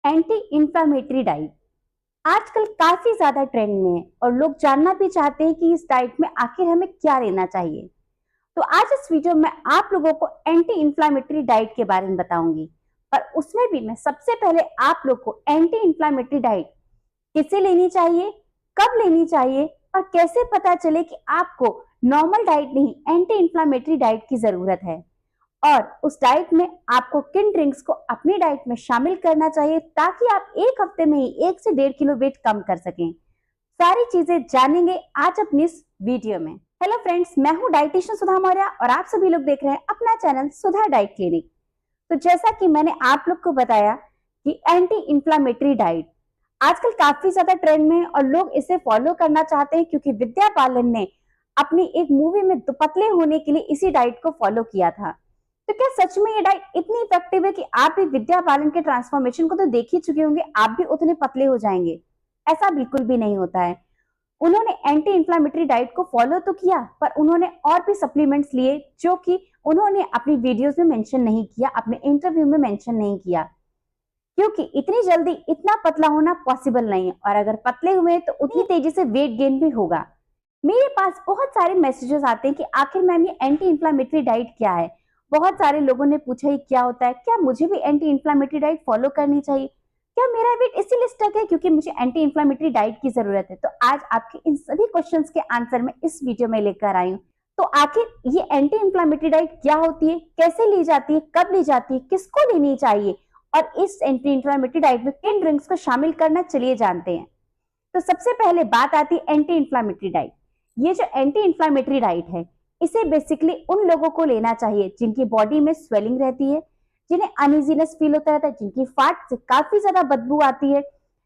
Anti inflammatory diet आजकल काफी ज्यादा ट्रेंड में है और लोग जानना भी चाहते हैं कि इस डाइट में आखिर हमें क्या लेना चाहिए। तो आज इस वीडियो में आप लोगों को एंटी इंफ्लेमेटरी डाइट के बारे में बताऊंगी। पर उसमें भी मैं सबसे पहले आप लोग को एंटी इंफ्लेमेटरी डाइट किसे लेनी चाहिए, कब लेनी चाहिए और कैसे पता चले कि आपको नॉर्मल डाइट नहीं एंटी इंफ्लेमेटरी डाइट की जरूरत है, और उस डाइट में आपको किन ड्रिंक्स को अपनी डाइट में शामिल करना चाहिए ताकि आप एक हफ्ते में ही 1 से 1.5 किलो वेट कम कर सकें। सारी चीजें जानेंगे आज अपनी इस वीडियो में। हेलो फ्रेंड्स, मैं हूं डाइटिशियन सुधा मौर्य और आप सभी लोग देख रहे हैं अपना चैनल सुधा डाइट क्लिनिक। तो जैसा कि मैंने आप लोग को बताया कि एंटी इंफ्लेमेटरी डाइट आजकल काफी ज्यादा ट्रेंड में है और लोग इसे फॉलो करना चाहते हैं क्योंकि विद्या बालन ने अपनी एक मूवी में दुपतले होने के लिए इसी डाइट को फॉलो किया था। तो क्या सच में ये डाइट इतनी इफेक्टिव है कि आप भी विद्या बालन के ट्रांसफॉर्मेशन को तो देख ही चुके होंगे, आप भी उतने पतले हो जाएंगे? ऐसा बिल्कुल भी नहीं होता है। उन्होंने एंटी इंफ्लेमेटरी डाइट को फॉलो तो किया, पर उन्होंने और भी सप्लीमेंट्स लिए जो कि उन्होंने अपनी वीडियोस में मेंशन नहीं किया, अपने इंटरव्यू में मेंशन नहीं किया, क्योंकि इतनी जल्दी इतना पतला होना पॉसिबल नहीं है और अगर पतले हुए तो उतनी तेजी से वेट गेन भी होगा। मेरे पास बहुत सारे मैसेजेस आते हैं कि आखिर मैम ये एंटी इंफ्लेमेटरी डाइट क्या है। बहुत सारे लोगों ने पूछा ये क्या होता है, क्या मुझे भी एंटी इंफ्लेमेटरी डाइट फॉलो करनी चाहिए, क्या मेरा वेट इसीलिए स्टक है क्योंकि मुझे एंटी इंफ्लेमेटरी डाइट की जरूरत है। तो आज आपके इन सभी क्वेश्चंस के आंसर मैं इस वीडियो में लेकर आई हूँ। तो आखिर ये एंटी इंफ्लेमेटरी डाइट क्या होती है, कैसे ली जाती है, कब ली जाती है, किसको लेनी चाहिए और इस एंटी इंफ्लेमेटरी डाइट में किन ड्रिंक्स को शामिल करना, चलिए जानते हैं। तो सबसे पहले बात आती है एंटी इंफ्लेमेटरी डाइट। ये जो एंटी इंफ्लेमेटरी डाइट है, इसे बेसिकली उन लोगों को लेना चाहिए जिनकी बॉडी में स्वेलिंग रहती है, जिन्हें अनइजीनेस फील होता रहता है, जिनकी फाट से काफी ज्यादा बदबू आती है,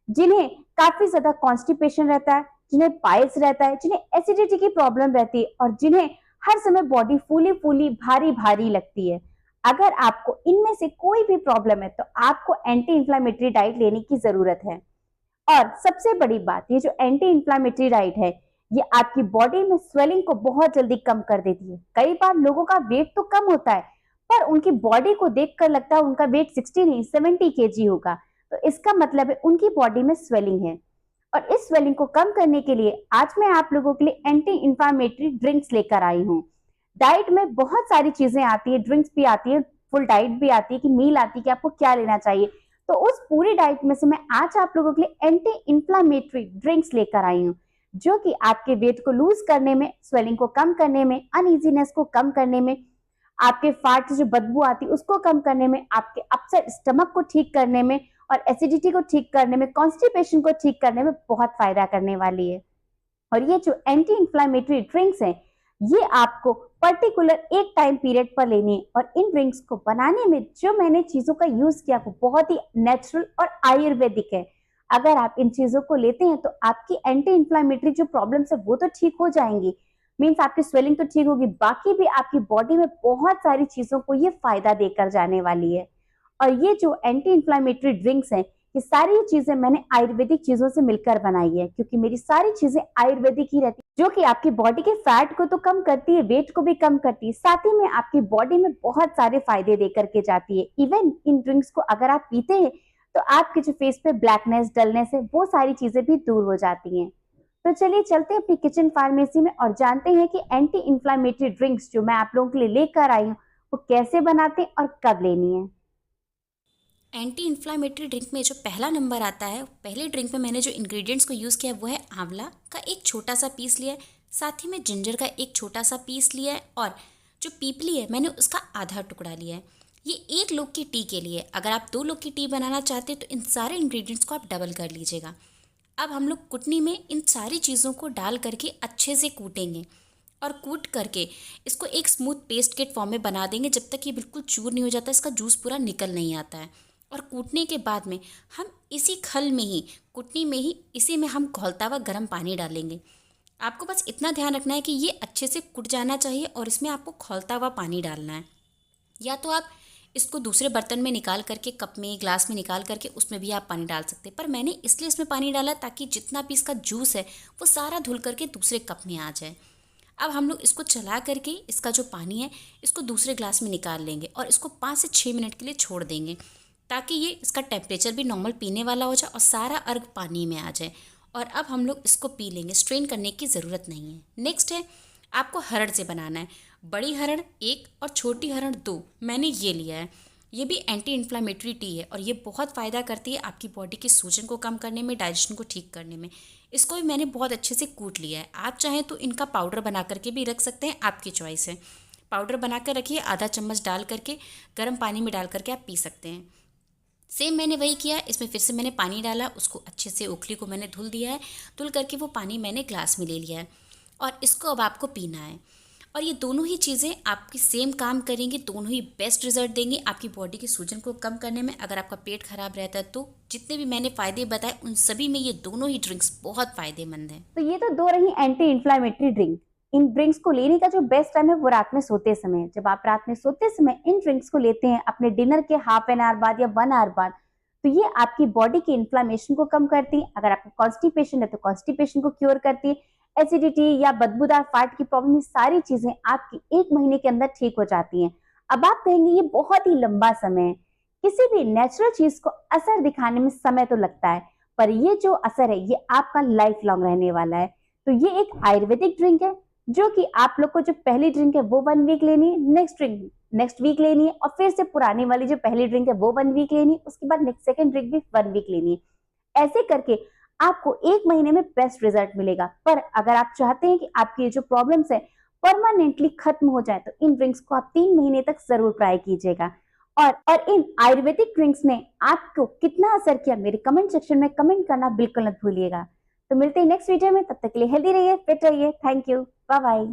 जिन्हें काफी ज्यादा कॉन्स्टिपेशन रहता है, जिन्हें पाइल्स रहता है, जिन्हें एसिडिटी की प्रॉब्लम रहती है और जिन्हें हर समय बॉडी फूली फूली भारी भारी लगती है। अगर आपको इनमें से कोई भी प्रॉब्लम है तो आपको एंटी इंफ्लेमेटरी डाइट लेने की जरूरत है। और सबसे बड़ी बात, ये जो एंटी इंफ्लेमेटरी डाइट है, ये आपकी बॉडी में स्वेलिंग को बहुत जल्दी कम कर देती है। कई बार लोगों का वेट तो कम होता है पर उनकी बॉडी को देखकर लगता है उनका वेट 60 नहीं 70 kg होगा, तो इसका मतलब है उनकी बॉडी में स्वेलिंग है। और इस स्वेलिंग को कम करने के लिए आज मैं आप लोगों के लिए एंटी इंफ्लेमेटरी ड्रिंक्स लेकर आई हूँ। डाइट में बहुत सारी चीजें आती है, ड्रिंक्स भी आती है, फुल डाइट भी आती है कि मील आती है कि आपको क्या लेना चाहिए। तो उस पूरी डाइट में से मैं आज आप लोगों के लिए एंटी इंफ्लेमेटरी ड्रिंक्स लेकर आई हूँ, जो कि आपके वेट को लूज करने में, स्वेलिंग को कम करने में, अनइजीनेस को कम करने में, आपके फाट से जो बदबू आती है उसको कम करने में, आपके अपसेट स्टमक को ठीक करने में और एसिडिटी को ठीक करने में, कॉन्स्टिपेशन को ठीक करने में बहुत फायदा करने वाली है। और ये जो एंटी इंफ्लेमेटरी ड्रिंक्स हैं, ये आपको पर्टिकुलर एक टाइम पीरियड पर लेनी है और इन ड्रिंक्स को बनाने में जो मैंने चीजों का यूज किया वो बहुत ही नेचुरल और आयुर्वेदिक है। अगर आप इन चीजों को लेते हैं तो आपकी एंटी इंफ्लेमेटरी जो प्रॉब्लम्स है वो तो ठीक हो जाएंगी, मीन्स आपकी स्वेलिंग तो ठीक होगी, बाकी भी आपकी बॉडी में बहुत सारी चीजों को ये फायदा देकर जाने वाली है। और ये जो एंटी इंफ्लेमेटरी ड्रिंक्स हैं, ये सारी चीजें मैंने आयुर्वेदिक चीजों से मिलकर बनाई है, क्योंकि मेरी सारी चीजें आयुर्वेदिक ही रहती है, जो कि आपकी बॉडी के फैट को तो कम करती है, वेट को भी कम करती है, साथ ही में आपकी बॉडी में बहुत सारे फायदे दे करके जाती है। इवन इन ड्रिंक्स को अगर आप पीते हैं तो आपके जो फेस पे ब्लैकनेस, डलनेस है, वो सारी चीजें भी दूर हो जाती हैं। तो चलिए चलते हैं अपनी किचन फार्मेसी में और जानते हैं कि एंटी इंफ्लेमेटरी ड्रिंक्स जो मैं आप लोगों के लिए लेकर आई हूँ वो कैसे बनाते हैं और कब लेनी है। एंटी इन्फ्लामेटरी ड्रिंक में जो पहला नंबर आता है, पहले ड्रिंक में मैंने जो इंग्रेडिएंट्स को यूज़ किया है वो है आंवला का एक छोटा सा पीस लिया है, साथ ही में जिंजर का एक छोटा सा पीस लिया है और जो पीपली है मैंने उसका आधा टुकड़ा लिया है। ये एक लोग की टी के लिए। अगर आप 2 लोग की टी बनाना चाहते हैं तो इन सारे इंग्रेडिएंट्स को आप डबल कर लीजिएगा। अब हम लोग कुटनी में इन सारी चीज़ों को डाल करके अच्छे से कूटेंगे और कूट करके इसको एक स्मूथ पेस्ट के फॉर्म में बना देंगे जब तक ये बिल्कुल चूर नहीं हो जाता, इसका जूस पूरा निकल नहीं आता है। और कूटने के बाद में हम इसी खल में ही, कुटनी में ही, इसी में हम खौलता हुआ गर्म पानी डालेंगे। आपको बस इतना ध्यान रखना है कि ये अच्छे से कुट जाना चाहिए और इसमें आपको खौलता हुआ पानी डालना है। या तो आप इसको दूसरे बर्तन में निकाल करके, कप में, ग्लास में निकाल करके उसमें भी आप पानी डाल सकते हैं, पर मैंने इसलिए इसमें पानी डाला ताकि जितना भी इसका जूस है वो सारा धुल करके दूसरे कप में आ जाए। अब हम लोग इसको चला करके इसका जो पानी है इसको दूसरे ग्लास में निकाल लेंगे और इसको 5 से 6 मिनट के लिए छोड़ देंगे ताकि ये इसका टेम्परेचर भी नॉर्मल पीने वाला हो जाए और सारा अर्क पानी में आ जाए। और अब हम लोग इसको पी लेंगे, स्ट्रेन करने की ज़रूरत नहीं है। नेक्स्ट है, आपको हरड़ से बनाना है। बड़ी हरड़ 1 और छोटी हरड़ 2 मैंने ये लिया है। ये भी एंटी इन्फ्लामेटरी टी है और ये बहुत फ़ायदा करती है आपकी बॉडी के सूजन को कम करने में, डाइजेशन को ठीक करने में। इसको भी मैंने बहुत अच्छे से कूट लिया है। आप चाहें तो इनका पाउडर बना करके भी रख सकते हैं, आपकी चॉइस है। पाउडर बना कर रखिए, आधा चम्मच डाल करके गर्म पानी में डाल करके आप पी सकते हैं। सेम मैंने वही किया, इसमें फिर से मैंने पानी डाला, उसको अच्छे से उखली को मैंने धुल दिया है। धुल करके वो पानी मैंने ग्लास में ले लिया है और इसको अब आपको पीना है। और ये दोनों ही चीज़ें आपकी सेम काम करेंगी, दोनों ही बेस्ट रिजल्ट देंगी आपकी बॉडी के सूजन को कम करने में। अगर आपका पेट खराब रहता है तो जितने भी मैंने फ़ायदे बताए उन सभी में ये दोनों ही ड्रिंक्स बहुत फ़ायदेमंद हैं। तो ये तो दो रही एंटी इन्फ्लामेटरी ड्रिंक। इन ड्रिंक्स को लेने का जो बेस्ट टाइम है वो रात में सोते समय है। जब आप रात में सोते समय इन ड्रिंक्स को लेते हैं अपने डिनर के हाफ एन आवर बाद या 1 आवर बाद, तो ये आपकी बॉडी की इन्फ्लामेशन को कम करती है। अगर आपको कॉन्स्टिपेशन है तो कॉन्स्टिपेशन को क्योर करती है। एसिडिटी या बदबूदार फाट की प्रॉब्लम, ये सारी चीजें आपकी 1 महीने के अंदर ठीक हो जाती हैं। अब आप कहेंगे ये बहुत ही लंबा समय है। किसी भी नेचुरल चीज को असर दिखाने में समय तो लगता है, पर ये जो असर है ये आपका लाइफ लॉन्ग रहने वाला है। तो ये एक आयुर्वेदिक ड्रिंक है जो कि आप लोग को जो पहली ड्रिंक है वो 1 वीक लेनी है, नेक्स्ट वीक लेनी है, और फिर से पुरानी वाली जो पहली ड्रिंक है वो 1 वीक लेनी है, उसके बाद नेक्स्ट सेकंड ड्रिंक भी 1 वीक लेनी है। ऐसे करके आपको 1 महीने में बेस्ट रिजल्ट मिलेगा। पर अगर आप चाहते हैं कि आपकी ये जो प्रॉब्लम्स है परमानेंटली खत्म हो जाए तो इन ड्रिंक्स को आप 3 महीने तक जरूर ट्राई कीजिएगा। और इन आयुर्वेदिक ड्रिंक्स ने आपको कितना असर किया मेरे कमेंट सेक्शन में कमेंट करना बिल्कुल मत भूलिएगा। तो मिलते हैं नेक्स्ट वीडियो में, तब तक के लिए हेल्दी रहिए, फिट रहिए। Thank you, bye bye.